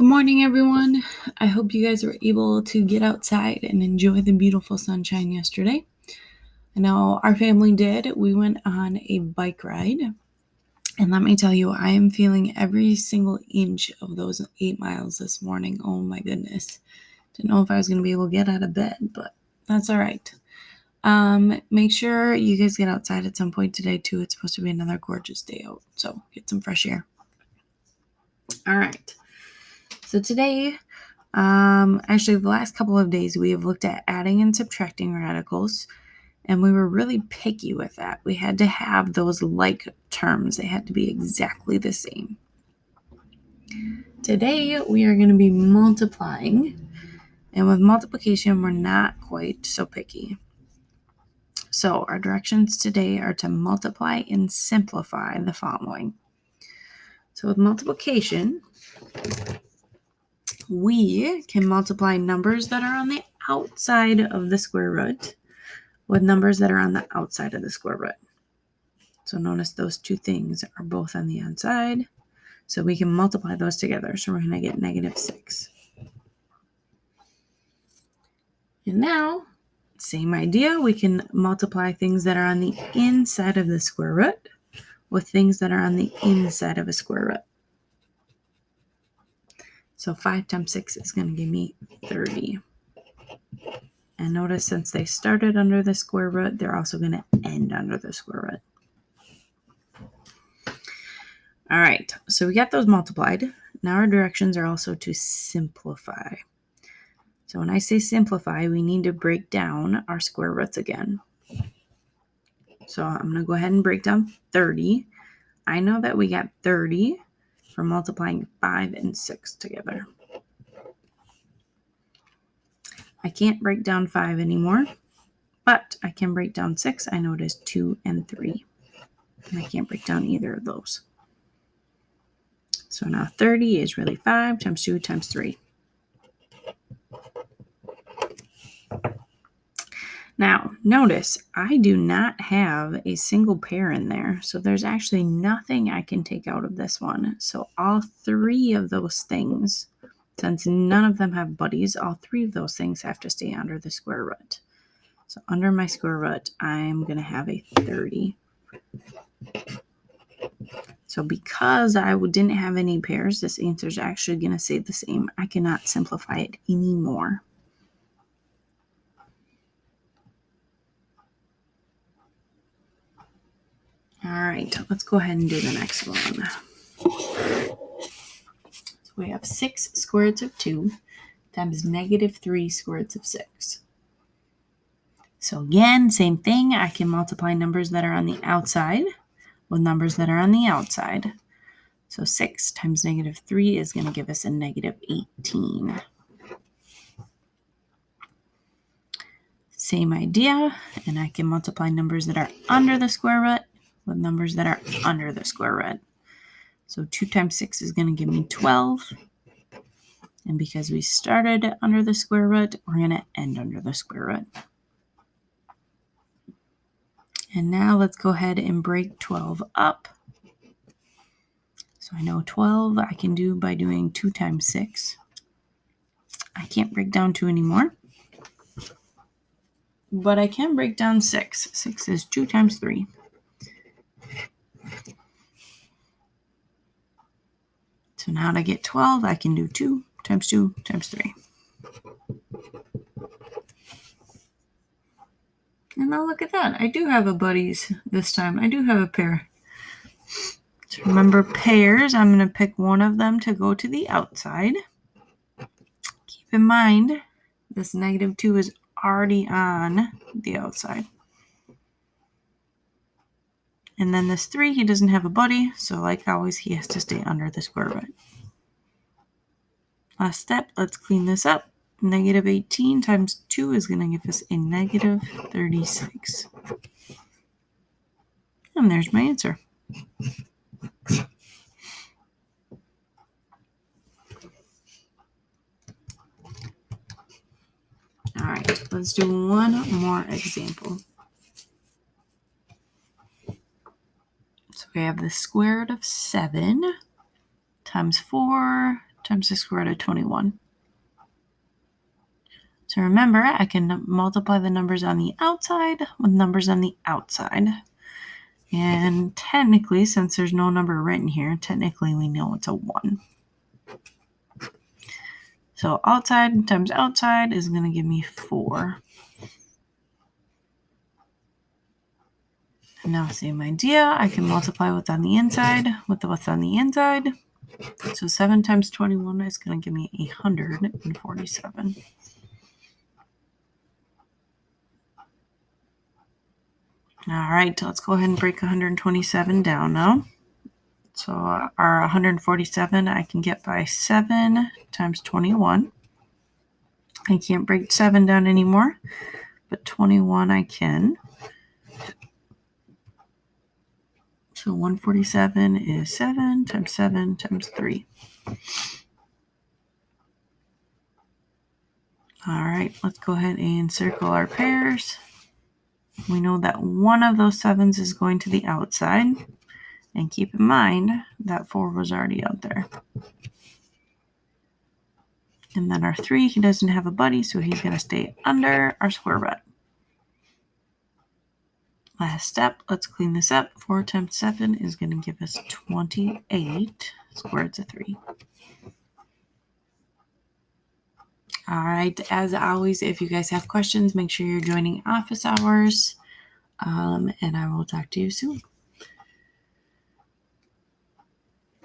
Good morning, everyone. I hope you guys were able to get outside and enjoy the beautiful sunshine yesterday. I know our family did. We went on a bike ride. And let me tell you, I am feeling every single inch of those 8 miles this morning. Oh my goodness. Didn't know if I was going to be able to get out of bed, but that's all right. Make sure you guys get outside at some point today, too. It's supposed to be another gorgeous day out. So get some fresh air. All right. So today, actually, the last couple of days, we have looked at adding and subtracting radicals, and we were really picky with that. We had to have those like terms. They had to be exactly the same. Today, we are going to be multiplying, and with multiplication, we're not quite so picky. So our directions today are to multiply and simplify the following. So with multiplication, we can multiply numbers that are on the outside of the square root with numbers that are on the outside of the square root. So notice those two things are both on the inside. So we can multiply those together. So we're going to get -6. And now, same idea. We can multiply things that are on the inside of the square root with things that are on the inside of a square root. So 5 times 6 is going to give me 30. And notice since they started under the square root, they're also going to end under the square root. All right, so we got those multiplied. Now our directions are also to simplify. So when I say simplify, we need to break down our square roots again. So I'm going to go ahead and break down 30. I know that we got 30 from multiplying 5 and 6 together. I can't break down 5 anymore, but I can break down 6. I know it is 2 and 3. And I can't break down either of those. So now 30 is really 5 times 2 times 3. Now, notice I do not have a single pair in there, so there's actually nothing I can take out of this one. So all 3 of those things, since none of them have buddies, all 3 of those things have to stay under the square root. So under my square root, I'm going to have a 30. So because I didn't have any pairs, this answer is actually going to stay the same. I cannot simplify it anymore. All right, let's go ahead and do the next one. So we have 6 square roots of 2 times -3 square roots of 6. So again, same thing. I can multiply numbers that are on the outside with numbers that are on the outside. So 6 times -3 is going to give us a -18. Same idea, and I can multiply numbers that are under the square root with numbers that are under the square root. So 2 times 6 is going to give me 12. And because we started under the square root, we're going to end under the square root. And now let's go ahead and break 12 up. So I know 12 I can do by doing 2 times 6. I can't break down 2 anymore. But I can break down 6. 6 is 2 times 3. So now to get 12, I can do 2 times 2 times 3. And now look at that. I do have a buddies this time. I do have a pair. So remember pairs, I'm going to pick one of them to go to the outside. Keep in mind, this -2 is already on the outside. And then this 3, he doesn't have a buddy, so like always, he has to stay under the square root. Last step, let's clean this up. -18 times 2 is going to give us a -36. And there's my answer. All right, let's do one more example. So we have the square root of 7 times 4 times the square root of 21. So remember, I can multiply the numbers on the outside with numbers on the outside. And technically, since there's no number written here, technically we know it's a 1. So outside times outside is going to give me 4. And now same idea, I can multiply what's on the inside with what's on the inside. So 7 times 21 is going to give me 147. All right, let's go ahead and break 127 down now. So our 147 I can get by 7 times 21. I can't break 7 down anymore, but 21 I can. So 147 is 7 times 3. All right, let's go ahead and circle our pairs. We know that one of those 7s is going to the outside. And keep in mind that 4 was already out there. And then our 3, he doesn't have a buddy, so he's going to stay under our square root. Last step, let's clean this up. 4 times 7 is going to give us 28 square roots of 3. All right, as always, if you guys have questions, make sure you're joining office hours, and I will talk to you soon.